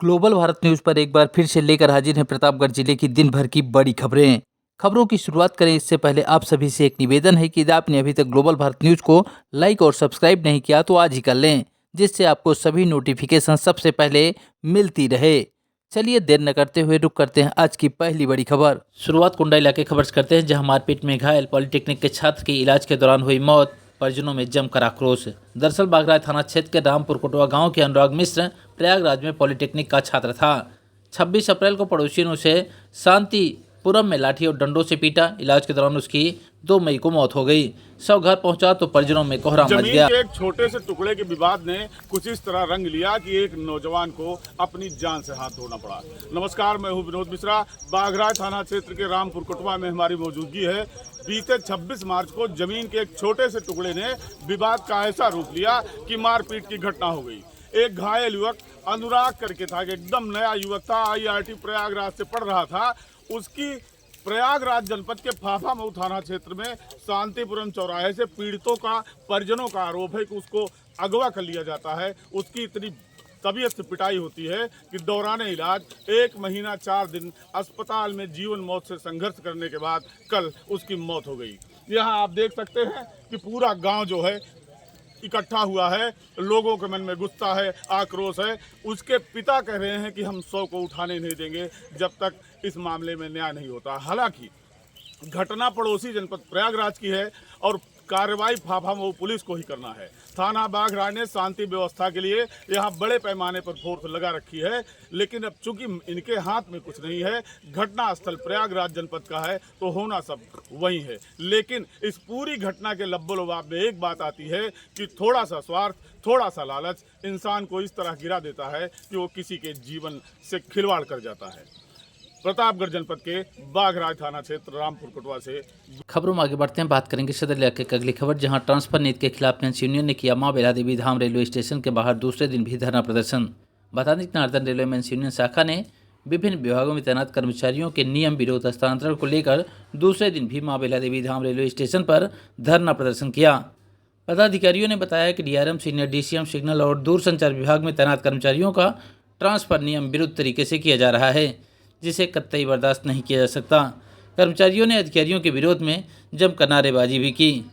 Global Bharat news पर एक बार फिर से लेकर हाजिर हैं प्रतापगढ़ जिले की दिन भर की बड़ी खबरें। खबरों की शुरुआत करें इससे पहले आप सभी से एक निवेदन है कि यदि आपने अभी तक ग्लोबल भारत न्यूज को लाइक और सब्सक्राइब नहीं किया तो आज ही कर लें, जिससे आपको सभी नोटिफिकेशन सबसे पहले मिलती रहे। चलिए देर न करते हुए रुक करते हैं आज की पहली बड़ी खबर। शुरुआत कुंडा इलाके खबर से करते हैं, जहां मारपीट में घायल पॉलिटेक्निक के छात्र की इलाज के दौरान हुई मौत, परिजनों में जमकर आक्रोश। दरअसल बागराज थाना क्षेत्र के रामपुर कोटवा गांव के अनुराग मिश्र प्रयागराज में पॉलिटेक्निक का छात्र था। 26 अप्रैल को पड़ोसियों ने उसे शांतिपुरम में लाठी और डंडों से पीटा। इलाज के दौरान उसकी 2 मई को मौत हो गई। शव घर पहुंचा तो परिजनों में कोहराम मच गया। जमीन के एक छोटे से टुकड़े के विवाद ने कुछ इस तरह रंग लिया कि एक नौजवान को अपनी जान से हाथ धोना पड़ा। नमस्कार, मैं हूं विनोद मिश्रा। बागराज थाना क्षेत्र के रामपुर कोटवा में हमारी मौजूदगी है। बीते 26 मार्च को जमीन के एक छोटे से टुकड़े ने विवाद का ऐसा रूप लिया कि मारपीट की घटना हो गई। एक घायल युवक अनुराग करके था, एकदम नया युवक था, IIT प्रयागराज से पढ़ रहा था। उसकी प्रयागराज जनपद के फाफामऊ थाना क्षेत्र में शांतिपुरम चौराहे से पीड़ितों का परिजनों का आरोप है कि उसको अगवा कर लिया जाता है। उसकी इतनी तबीयत से पिटाई होती है कि दौरान इलाज 1 महीना 4 दिन अस्पताल में जीवन मौत से संघर्ष करने के बाद कल उसकी मौत हो गई। यहाँ आप देख सकते हैं कि पूरा गांव जो है इकट्ठा हुआ है। लोगों के मन में गुस्सा है, आक्रोश है। उसके पिता कह रहे हैं कि हम 100 को उठाने नहीं देंगे जब तक इस मामले में न्याय नहीं होता। हालांकि घटना पड़ोसी जनपद प्रयागराज की है और कार्रवाई फाफामऊ पुलिस को ही करना है। थाना बागराज ने शांति व्यवस्था के लिए यहाँ बड़े पैमाने पर फोर्स लगा रखी है, लेकिन अब चूंकि इनके हाथ में कुछ नहीं है, घटना स्थल प्रयागराज जनपद का है तो होना सब वही है। लेकिन इस पूरी घटना के लब्बो-लबाब में एक बात आती है कि थोड़ा सा स्वार्थ, थोड़ा सा लालच इंसान को इस तरह गिरा देता है कि वो किसी के जीवन से खिलवाड़ कर जाता है। प्रतापगढ़ जनपद के बागराज थाना क्षेत्र रामपुर कोटवा से खबरों में आगे बढ़ते हैं, बात करेंगे सदर इलाके की अगली खबर, जहां ट्रांसफर नीति के खिलाफ पेंशन यूनियन ने किया मां बेला देवी धाम रेलवे स्टेशन के बाहर दूसरे दिन भी धरना प्रदर्शन। बता दें कि नार्दन रेलवे मेंस यूनियन शाखा ने विभिन्न विभागों में तैनात कर्मचारियों के नियम विरोध हस्तांतरण को लेकर दूसरे दिन भी मां बेला देवी धाम रेलवे स्टेशन पर धरना प्रदर्शन किया। पदाधिकारियों ने बताया कि DRM, सीनियर DCM, सिग्नल और दूरसंचार विभाग में तैनात कर्मचारियों का ट्रांसफर नियम विरुद्ध तरीके से किया जा रहा है, जिसे कतई बर्दाश्त नहीं किया जा सकता। कर्मचारियों ने अधिकारियों के विरोध में जमकर नारेबाजी भी की।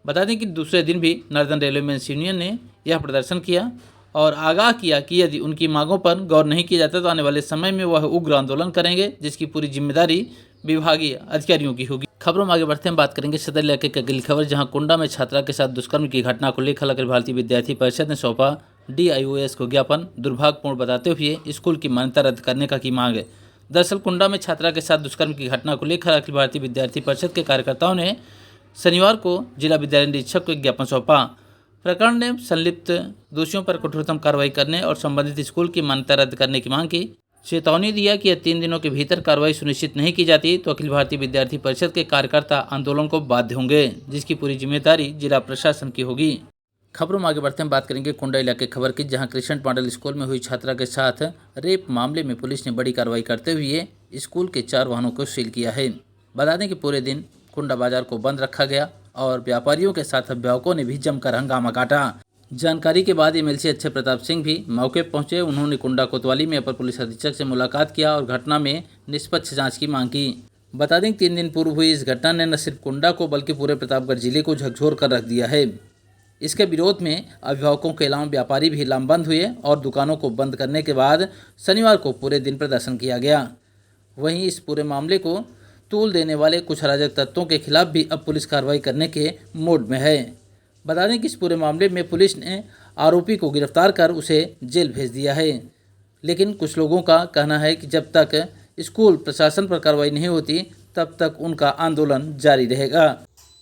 बता दें कि दूसरे दिन भी नार्दन रेलवे मेंस यूनियन ने यह प्रदर्शन किया और आगाह किया कि यदि उनकी मांगों पर गौर नहीं किया जाता तो आने वाले समय में वह उग्र आंदोलन करेंगे, जिसकी पूरी जिम्मेदारी विभागीय अधिकारियों की होगी। खबरों में आगे बढ़ते हैं, बात करेंगे सदर इलाके की अगली खबर, जहां कुंडा में छात्रा के साथ दुष्कर्म की घटना को लेकर अखिल भारतीय विद्यार्थी परिषद ने सौंपा DIOS को ज्ञापन। दुर्भाग्यपूर्ण बताते हुए स्कूल की मान्यता रद्द करने का की मांग। दरअसल कुंडा में छात्रा के साथ दुष्कर्म की घटना को लेकर अखिल भारतीय विद्यार्थी परिषद के कार्यकर्ताओं ने शनिवार को जिला विद्यालय निरीक्षक को एक ज्ञापन सौंपा। प्रकरण ने संलिप्त दोषियों पर कठोरतम कार्रवाई करने और संबंधित स्कूल की मान्यता रद्द करने की मांग की। चेतावनी दिया कि यदि 3 दिनों के भीतर कार्रवाई सुनिश्चित नहीं की जाती तो अखिल भारतीय विद्यार्थी परिषद के कार्यकर्ता आंदोलन को बाध्य होंगे, जिसकी पूरी जिम्मेदारी जिला प्रशासन की होगी। खबरों में आगे बढ़ते हैं, बात करेंगे कुंडा इलाके खबर की, जहां क्रिस्चियन मॉडल स्कूल में हुई छात्रा के साथ रेप मामले में पुलिस ने बड़ी कार्रवाई करते हुए स्कूल के 4 वाहनों को सील किया है। बता दें कि पूरे दिन कुंडा बाजार को बंद रखा गया और व्यापारियों के साथ अभिभावकों ने भी जमकर हंगामा काटा। जानकारी के बाद MLC अच्छे प्रताप सिंह भी मौके पर पहुंचे। उन्होंने कुंडा कोतवाली में अपर पुलिस अधीक्षक से मुलाकात किया और घटना में निष्पक्ष जाँच की मांग की। बता दें कि 3 दिन पूर्व हुई इस घटना ने न सिर्फ कुंडा को बल्कि पूरे प्रतापगढ़ जिले को झकझोर कर रख दिया है। इसके विरोध में अभिभावकों के अलावा व्यापारी भी लामबंद हुए और दुकानों को बंद करने के बाद शनिवार को पूरे दिन प्रदर्शन किया गया। वहीं इस पूरे मामले को तूल देने वाले कुछ अराजक तत्वों के खिलाफ भी अब पुलिस कार्रवाई करने के मूड में है। बता दें कि इस पूरे मामले में पुलिस ने आरोपी को गिरफ्तार कर उसे जेल भेज दिया है, लेकिन कुछ लोगों का कहना है कि जब तक स्कूल प्रशासन पर कार्रवाई नहीं होती तब तक उनका आंदोलन जारी रहेगा।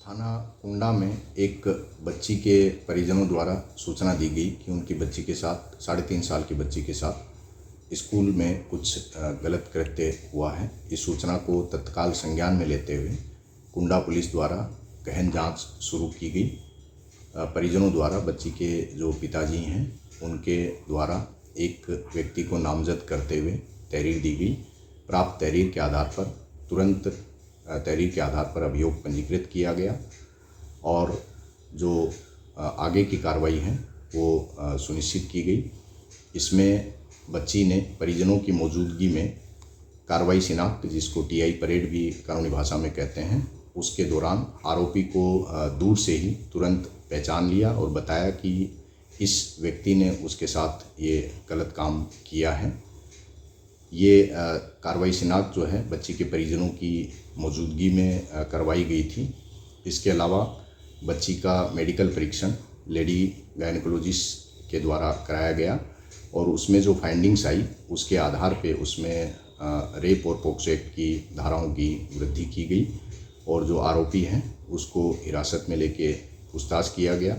थाना कुंडा में एक बच्ची के परिजनों द्वारा सूचना दी गई कि उनकी बच्ची के साथ 3.5 साल की बच्ची के साथ स्कूल में कुछ गलत कृत्य हुआ है। इस सूचना को तत्काल संज्ञान में लेते हुए कुंडा पुलिस द्वारा गहन जांच शुरू की गई। परिजनों द्वारा बच्ची के जो पिताजी हैं उनके द्वारा एक व्यक्ति को नामजद करते हुए तहरीर दी गई। प्राप्त तहरीर के आधार पर तुरंत तहरीर के आधार पर अभियोग पंजीकृत किया गया और जो आगे की कार्रवाई है वो सुनिश्चित की गई। इसमें बच्ची ने परिजनों की मौजूदगी में कार्रवाई शिनाख्त, जिसको टीआई परेड भी कानूनी भाषा में कहते हैं, उसके दौरान आरोपी को दूर से ही तुरंत पहचान लिया और बताया कि इस व्यक्ति ने उसके साथ ये गलत काम किया है। ये कार्रवाई शिनाख्त जो है बच्ची के परिजनों की मौजूदगी में करवाई गई थी। इसके अलावा बच्ची का मेडिकल परीक्षण लेडी गायनेकोलॉजिस्ट के द्वारा कराया गया और उसमें जो फाइंडिंग्स आई उसके आधार पे उसमें रेप और पॉक्सो एक्ट की धाराओं की वृद्धि की गई और जो आरोपी हैं उसको हिरासत में लेके पूछताछ किया गया।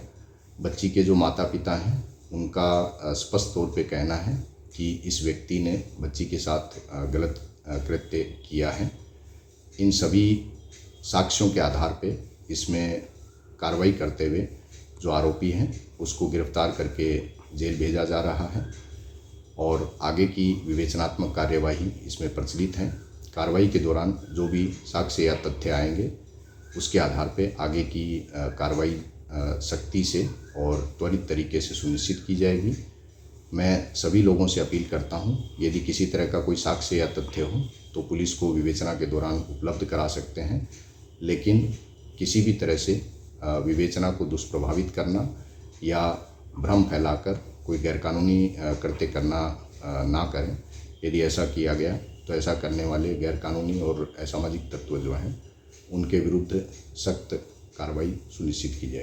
बच्ची के जो माता पिता हैं उनका स्पष्ट तौर पे कहना है कि इस व्यक्ति ने बच्ची के साथ गलत कृत्य किया है। इन सभी साक्ष्यों के आधार पे इसमें कार्रवाई करते हुए जो आरोपी हैं उसको गिरफ्तार करके जेल भेजा जा रहा है और आगे की विवेचनात्मक कार्यवाही इसमें प्रचलित है। कार्रवाई के दौरान जो भी साक्ष्य या तथ्य आएंगे उसके आधार पे आगे की कार्रवाई सख्ती से और त्वरित तरीके से सुनिश्चित की जाएगी। मैं सभी लोगों से अपील करता हूं, यदि किसी तरह का कोई साक्ष्य या तथ्य हो तो पुलिस को विवेचना के दौरान उपलब्ध करा सकते हैं, लेकिन किसी भी तरह से विवेचना को दुष्प्रभावित करना या भ्रम फैलाकर कोई गैरकानूनी कृत्य करना ना करें। यदि ऐसा किया गया तो ऐसा करने वाले गैरकानूनी और असामाजिक तत्व जो हैं उनके विरुद्ध सख्त कार्रवाई सुनिश्चित की जाए।